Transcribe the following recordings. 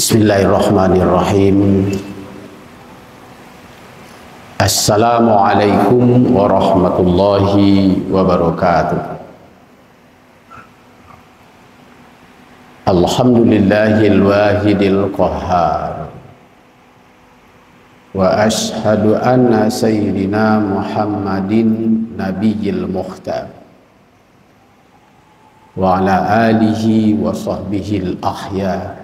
Bismillahirrahmanirrahim. Assalamualaikum warahmatullahi wabarakatuh. Alhamdulillahil wahidil qahhar. Wa ashhadu anna sayyidina Muhammadin nabiyil mukhtar. Wa ala alihi wa sahbihil ahyar.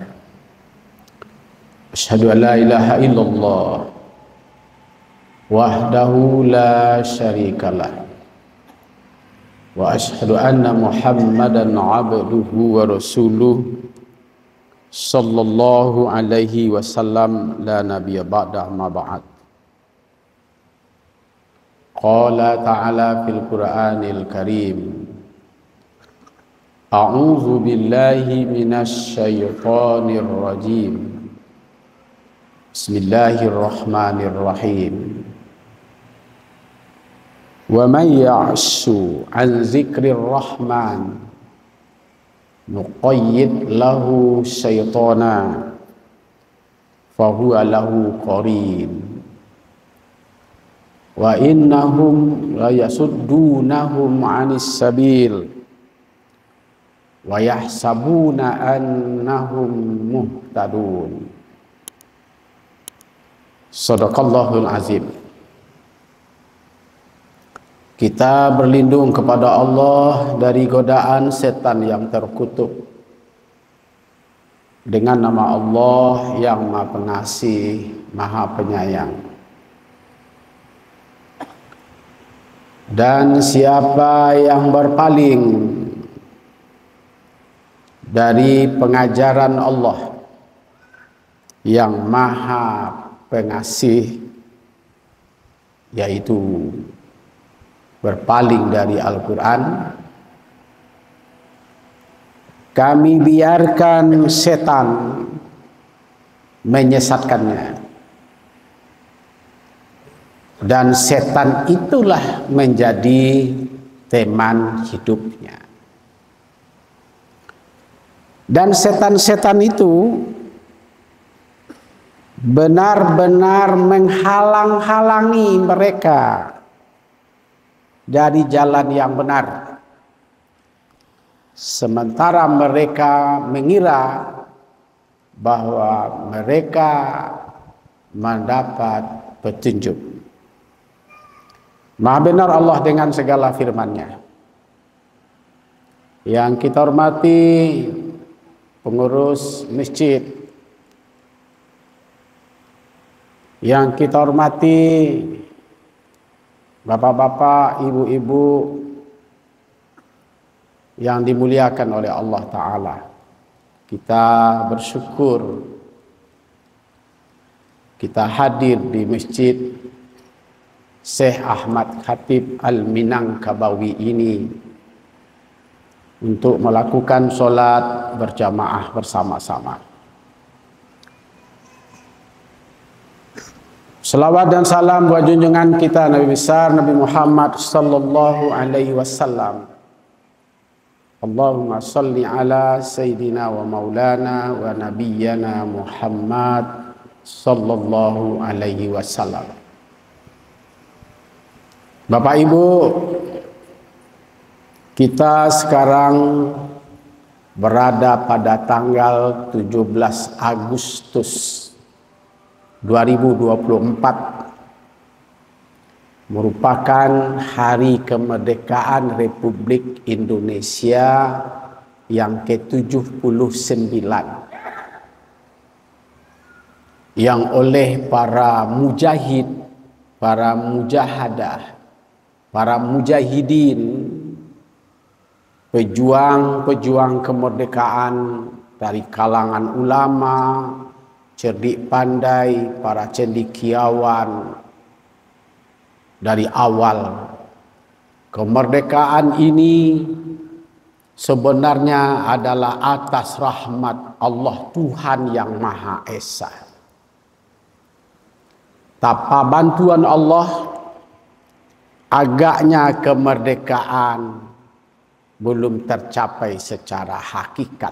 Asyhadu an la ilaha illallah wahdahu la syarikalah wa asyhadu anna Muhammadan abduhu wa rasuluh sallallahu alaihi wasallam la nabiyya ba'da ma ba'd. Qala ta'ala fil Qur'anil Karim, a'udzu billahi minasy syaithanir rajim. Bismillahirrahmanirrahim. Wa man ya'shu 'an dzikrir rahman nuqayyid lahu syaitana fahuwa lahu qarin wa innahum la yasuddunahum 'anis sabil wa yahsabuna annahum muhtadun. Shadaqallahul azim. Kita berlindung kepada Allah dari godaan setan yang terkutuk dengan nama Allah yang Maha Pengasih, Maha Penyayang. Dan siapa yang berpaling dari pengajaran Allah yang Maha Pengasih, yaitu berpaling dari Al-Quran, kami biarkan setan menyesatkannya, dan setan itulah menjadi teman hidupnya. Dan setan-setan itu benar-benar menghalang-halangi mereka dari jalan yang benar, sementara mereka mengira bahwa mereka mendapat petunjuk. Maha benar Allah dengan segala firman-Nya. Yang kita hormati pengurus masjid, yang kita hormati bapak-bapak, ibu-ibu yang dimuliakan oleh Allah Ta'ala, kita bersyukur kita hadir di Masjid Syekh Ahmad Khatib Al-Minangkabawi ini untuk melakukan sholat berjamaah bersama-sama. Salawat dan salam buat junjungan kita Nabi besar Nabi Muhammad sallallahu alaihi wasallam. Allahumma salli ala sayyidina wa maulana wa nabiyyana Muhammad sallallahu alaihi wasallam. Bapak Ibu, kita sekarang berada pada tanggal 17 Agustus 2024, merupakan hari kemerdekaan Republik Indonesia yang ke-79, yang oleh para mujahid, para mujahadah, para mujahidin, pejuang-pejuang kemerdekaan dari kalangan ulama, cerdik pandai, para cendekiawan, dari awal kemerdekaan ini sebenarnya adalah atas rahmat Allah Tuhan yang Maha Esa. Tanpa bantuan Allah, agaknya kemerdekaan belum tercapai secara hakikat.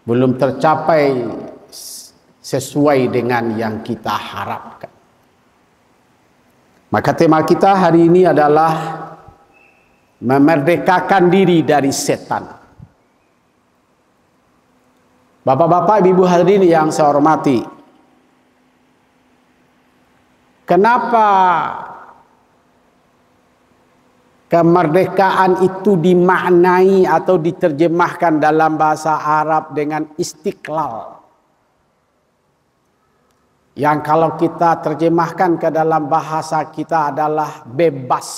belum tercapai sesuai dengan yang kita harapkan. Maka tema kita hari ini adalah memerdekakan diri dari setan. Bapak-bapak, ibu hadirin yang saya hormati, kenapa kemerdekaan itu dimaknai atau diterjemahkan dalam bahasa Arab dengan istiqlal? Yang kalau kita terjemahkan ke dalam bahasa kita adalah bebas.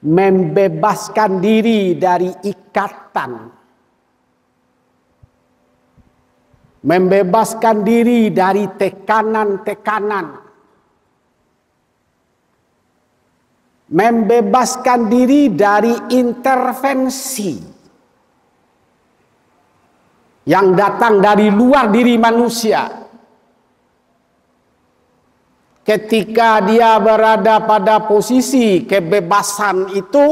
Membebaskan diri dari ikatan. Membebaskan diri dari tekanan-tekanan. Membebaskan diri dari intervensi yang datang dari luar diri manusia. Ketika dia berada pada posisi kebebasan itu,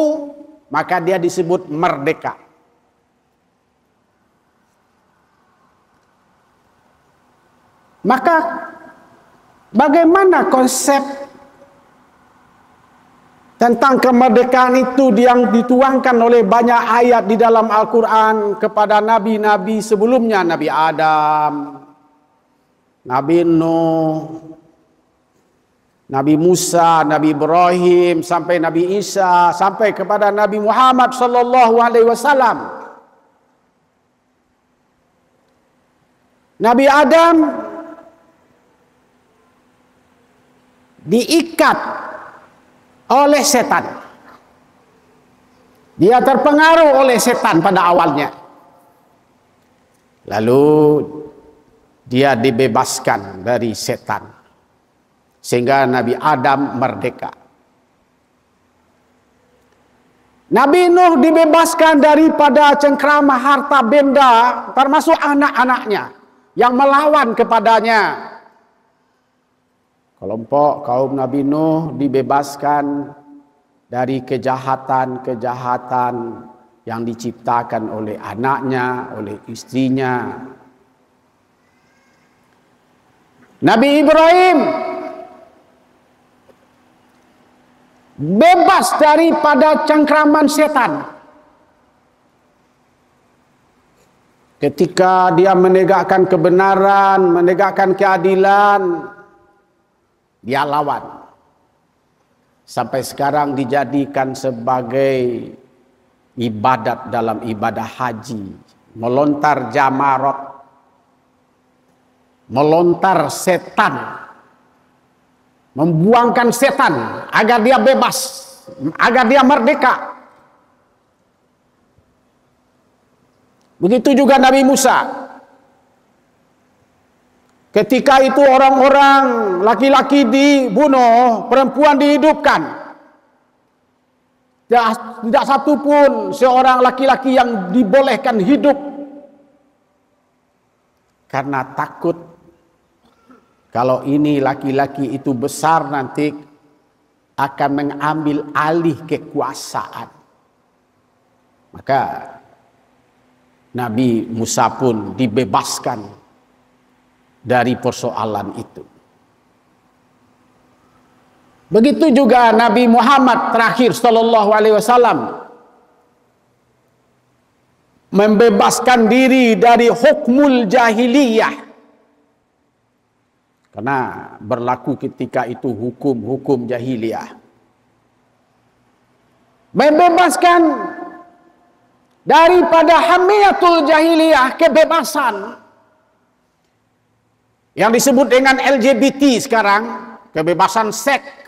maka dia disebut merdeka. Maka bagaimana konsep tentang kemerdekaan itu yang dituangkan oleh banyak ayat di dalam Al-Quran kepada nabi-nabi sebelumnya, Nabi Adam, Nabi Nuh, Nabi Musa, Nabi Ibrahim, sampai Nabi Isa, sampai kepada Nabi Muhammad sallallahu alaihi wasallam. Nabi Adam diikat oleh setan. Dia terpengaruh oleh setan pada awalnya. Lalu dia dibebaskan dari setan. Sehingga Nabi Adam merdeka. Nabi Nuh dibebaskan daripada cengkrama harta benda, termasuk anak-anaknya yang melawan kepadanya. Kelompok kaum Nabi Nuh dibebaskan dari kejahatan-kejahatan yang diciptakan oleh anaknya, oleh istrinya. Nabi Ibrahim bebas daripada cengkraman setan. Ketika dia menegakkan kebenaran, menegakkan keadilan, dia lawan. Sampai sekarang dijadikan sebagai ibadat dalam ibadah haji. Melontar jamarot. Melontar setan. Membuangkan setan agar dia bebas. Agar dia merdeka. Begitu juga Nabi Musa. Ketika itu orang-orang laki-laki dibunuh, perempuan dihidupkan. Tidak satu pun seorang laki-laki yang dibolehkan hidup. Karena takut kalau ini laki-laki itu besar nanti akan mengambil alih kekuasaan. Maka Nabi Musa pun dibebaskan dari persoalan itu. Begitu juga Nabi Muhammad terakhir sallallahu alaihi wasallam membebaskan diri dari hukmul jahiliyah. Karena berlaku ketika itu hukum-hukum jahiliyah. Membebaskan daripada hamiyatul jahiliyah, kebebasan yang disebut dengan LGBT sekarang, kebebasan seks.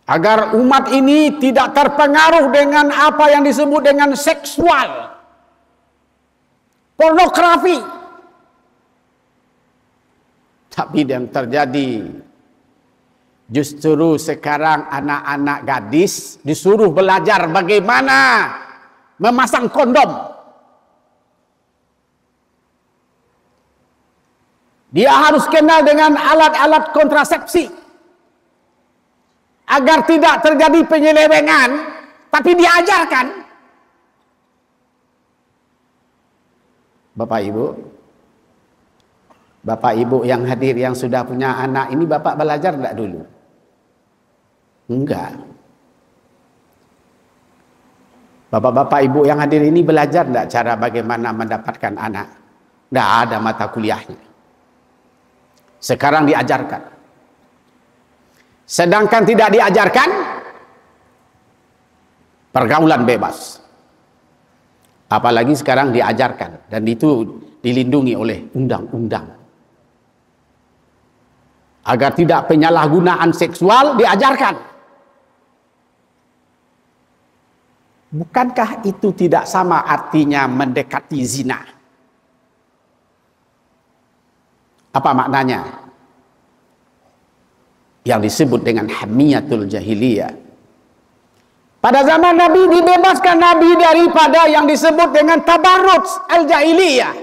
Agar umat ini tidak terpengaruh dengan apa yang disebut dengan seksual. Pornografi. Tapi yang terjadi justru sekarang anak-anak gadis disuruh belajar bagaimana memasang kondom. Dia harus kenal dengan alat-alat kontrasepsi. Agar tidak terjadi penyelewengan tapi diajarkan. Bapak Ibu yang hadir yang sudah punya anak ini, Bapak belajar enggak dulu? Enggak. Bapak-bapak Ibu yang hadir ini belajar enggak cara bagaimana mendapatkan anak? Enggak ada mata kuliahnya. Sekarang diajarkan. Sedangkan tidak diajarkan pergaulan bebas. Apalagi sekarang diajarkan, dan itu dilindungi oleh undang-undang. Agar tidak penyalahgunaan seksual diajarkan. Bukankah itu tidak sama artinya mendekati zina? Apa maknanya? Yang disebut dengan hamiyatul jahiliyah. Pada zaman Nabi dibebaskan Nabi daripada yang disebut dengan tabarruj al-jahiliyah.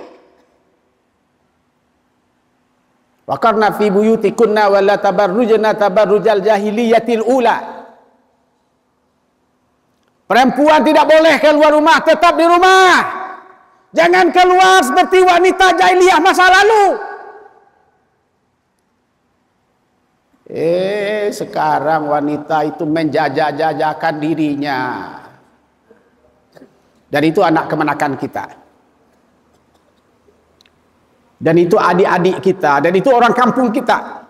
Wa qarna fi buyutikunna wa la tabarrujna tabarrujal jahiliyatil ula. Perempuan tidak boleh keluar rumah, tetap di rumah. Jangan keluar seperti wanita jahiliyah masa lalu. Sekarang wanita itu menjajah-jajakan dirinya. Dan itu anak kemenakan kita. Dan itu adik-adik kita. Dan itu orang kampung kita.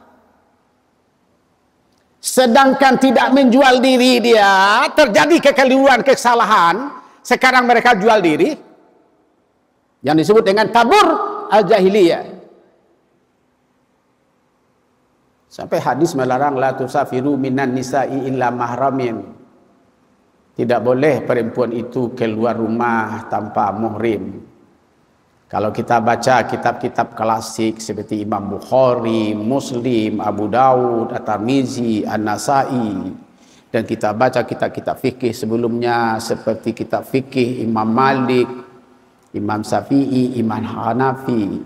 Sedangkan tidak menjual diri dia, terjadi kekeliruan, kesalahan. Sekarang mereka jual diri. Yang disebut dengan tabur al-jahiliyah. Sampai hadis melarang la tusafiru minan nisa'i illa mahramin. Tidak boleh perempuan itu keluar rumah tanpa muhrim. Kalau kita baca kitab-kitab klasik seperti Imam Bukhari, Muslim, Abu Dawud, At-Tirmizi, An-Nasai, dan kita baca kitab-kitab fikih sebelumnya seperti kitab fikih Imam Malik, Imam Syafi'i, Imam Hanafi,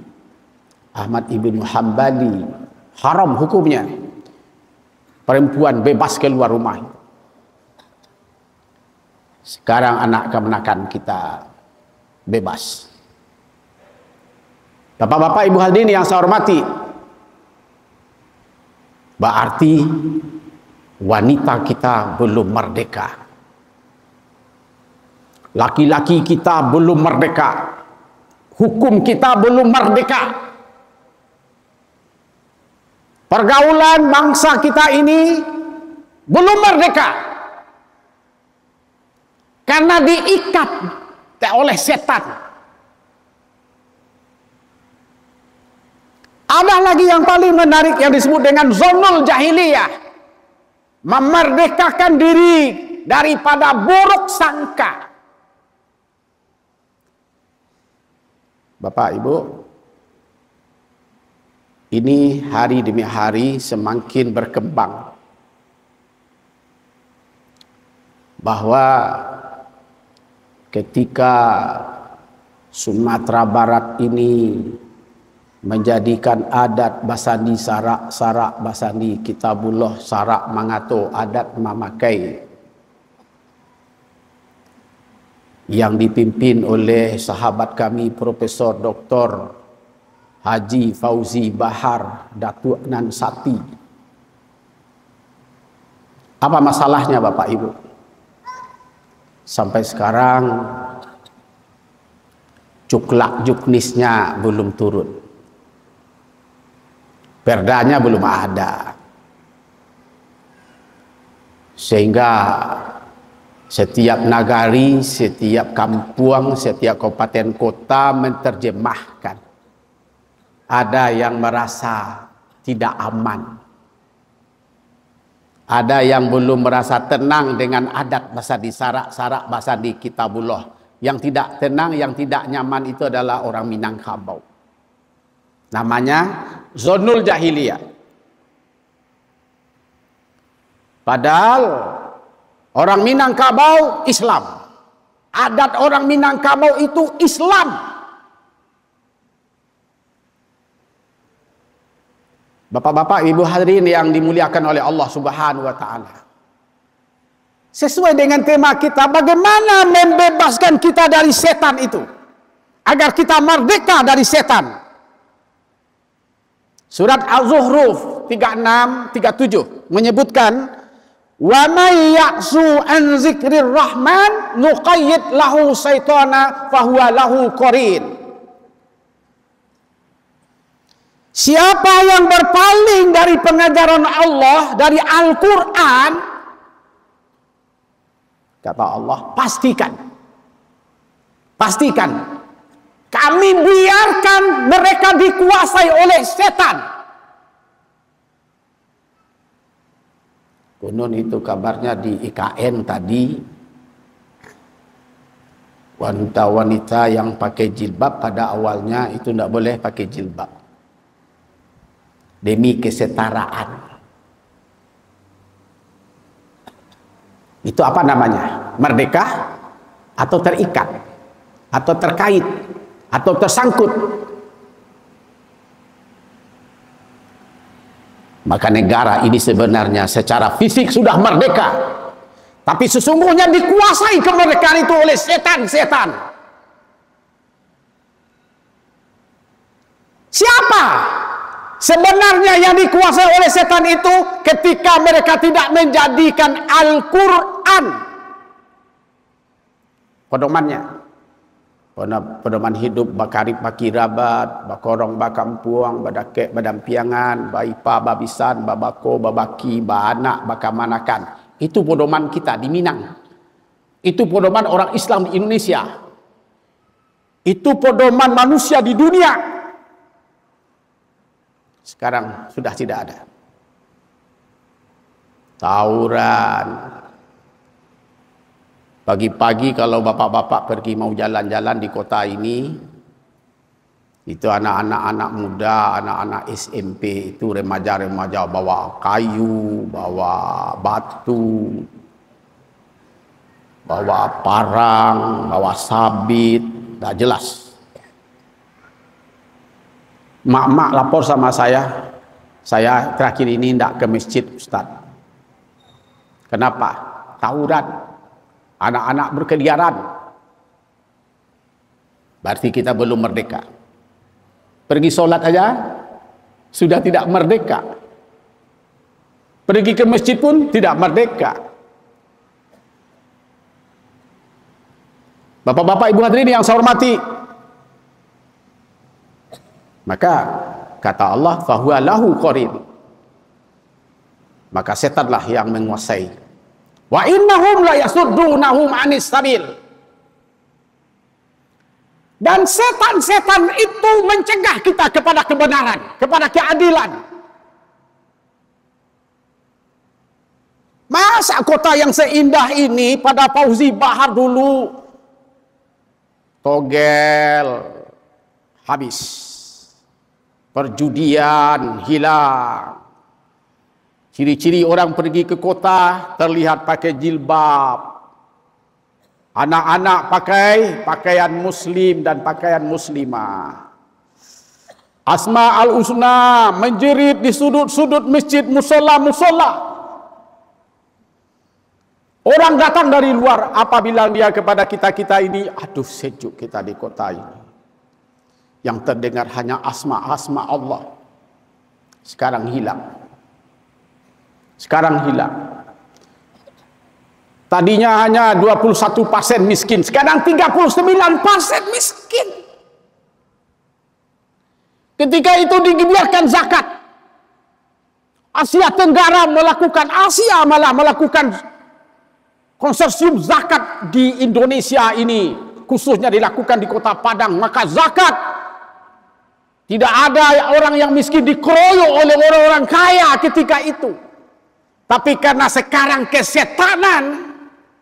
Ahmad ibn Hanbali, haram hukumnya perempuan bebas keluar rumah. Sekarang anak kemenakan kita bebas. Bapak-bapak, ibu hadirin yang saya hormati, berarti wanita kita belum merdeka. Laki-laki kita belum merdeka. Hukum kita belum merdeka. Pergaulan bangsa kita ini belum merdeka. Karena diikat oleh setan. Ada lagi yang paling menarik yang disebut dengan zonul jahiliyah. Memerdekakan diri daripada buruk sangka. Bapak, Ibu, ini hari demi hari semakin berkembang. Bahwa ketika Sumatera Barat ini menjadikan adat basandi sarak basandi kitabullah sarak mangato adat memakai yang dipimpin oleh sahabat kami Profesor Dr. Haji Fauzi Bahar Datuk Nan Sati. Apa masalahnya Bapak Ibu? Sampai sekarang cuklak juknisnya belum turun. Perdanya belum ada. Sehingga setiap nagari, setiap kampung, setiap kabupaten kota menerjemahkan. Ada yang merasa tidak aman. Ada yang belum merasa tenang dengan adat basandi sarak basandi kitabullah. Yang tidak tenang, yang tidak nyaman itu adalah orang Minangkabau. Namanya zonul jahiliyah. Padahal orang Minangkabau Islam. Adat orang Minangkabau itu Islam. Bapak-bapak, ibu hadirin yang dimuliakan oleh Allah Subhanahu wa taala. Sesuai dengan tema kita, bagaimana membebaskan kita dari setan itu, agar kita merdeka dari setan. Surat Az-Zukhruf 36-37 menyebutkan, wa may ya'su an dzikrir rahman nuqayyid lahu syaitana fahuwa lahu qarin. Siapa yang berpaling dari pengajaran Allah, dari Al-Quran, kata Allah, pastikan kami biarkan mereka dikuasai oleh setan. Konon itu kabarnya di IKN tadi, wanita-wanita yang pakai jilbab pada awalnya itu tidak boleh pakai jilbab demi kesetaraan. Itu apa namanya? Merdeka atau terikat atau terkait atau tersangkut? Maka negara ini sebenarnya secara fisik sudah merdeka, tapi sesungguhnya dikuasai kemerdekaan itu oleh setan-setan. Siapa sebenarnya yang dikuasai oleh setan itu ketika mereka tidak menjadikan Al-Quran pedomannya? Pedoman hidup bakarib bakirabat, bakorong bakampuang, badakek badampiangan, baipa babisan, babako babaki, baanak bakamanakan. Itu pedoman kita di Minang. Itu pedoman orang Islam di Indonesia. Itu pedoman manusia di dunia. Sekarang sudah tidak ada. Tawuran. Pagi-pagi kalau bapak-bapak pergi mau jalan-jalan di kota ini, itu anak-anak muda, anak-anak SMP, itu remaja-remaja bawa kayu, bawa batu, bawa parang, bawa sabit, tak jelas. Mak-mak lapor sama saya terakhir ini tidak ke masjid, Ustaz. Kenapa? Tawuran. Anak-anak berkeliaran. Berarti kita belum merdeka. Pergi sholat aja sudah tidak merdeka. Pergi ke masjid pun tidak merdeka. Bapak-bapak, ibu hadirin yang saya hormati, maka kata Allah, fahuwa lahu qarin. Maka setanlah yang menguasai. Wa innahum la yasuddunahum anis sabil. Dan setan-setan itu mencegah kita kepada kebenaran, kepada keadilan. Masa kota yang seindah ini pada Fauzi Bahar dulu togel, habis. Perjudian hilang. Ciri-ciri orang pergi ke kota terlihat pakai jilbab. Anak-anak pakai pakaian muslim dan pakaian muslimah. Asma al-Husna menjerit di sudut-sudut masjid, musola-musola. Orang datang dari luar, apa bilang dia kepada kita-kita ini? Aduh, sejuk kita di kota ini. Yang terdengar hanya asma-asma Allah. Sekarang hilang. Sekarang hilang. Tadinya hanya 21% miskin, sekarang 39% miskin. Ketika itu dibiarkan zakat. Asia Tenggara malah melakukan konsorsium zakat di Indonesia ini, khususnya dilakukan di kota Padang. Maka zakat, tidak ada orang yang miskin dikeroyok oleh orang-orang kaya ketika itu. Tapi karena sekarang kesetanan,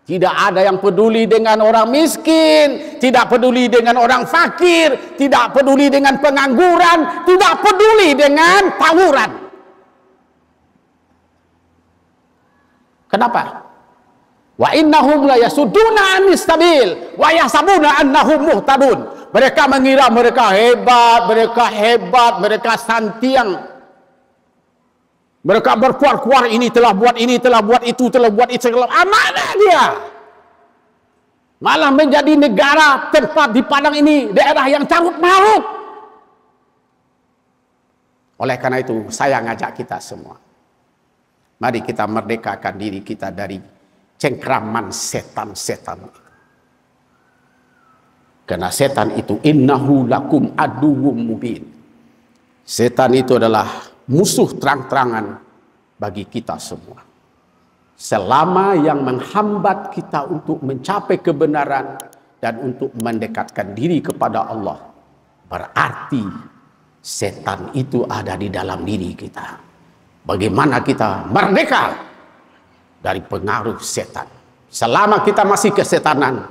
tidak ada yang peduli dengan orang miskin, tidak peduli dengan orang fakir, tidak peduli dengan pengangguran, tidak peduli dengan tawuran. Kenapa? Wa innahum la yasudduna anis sabil wa yahsabuna annahum muhtadun. Mereka mengira mereka hebat, mereka santiang. Mereka berkuar-kuar, ini telah buat ini, telah buat itu, telah buat itu. Mana dia? Malah menjadi negara tempat di Padang ini, daerah yang carut marut. Oleh karena itu, saya ngajak kita semua. Mari kita merdekakan diri kita dari cengkraman setan-setan. Karena setan itu innahu lakum aduwwum mubin. Setan itu adalah musuh terang-terangan bagi kita semua. Selama yang menghambat kita untuk mencapai kebenaran dan untuk mendekatkan diri kepada Allah, berarti setan itu ada di dalam diri kita. Bagaimana kita merdeka dari pengaruh setan? Selama kita masih kesetanan,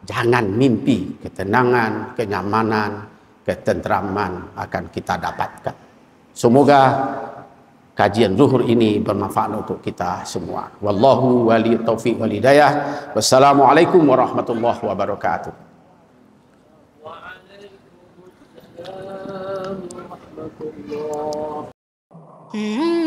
jangan mimpi ketenangan, kenyamanan, ketentraman akan kita dapatkan. Semoga kajian zuhur ini bermanfaat untuk kita semua. Wallahu wali taufiq wal hidayah. Wassalamualaikum warahmatullahi wabarakatuh. Waalaikumsalam warahmatullahi wabarakatuh.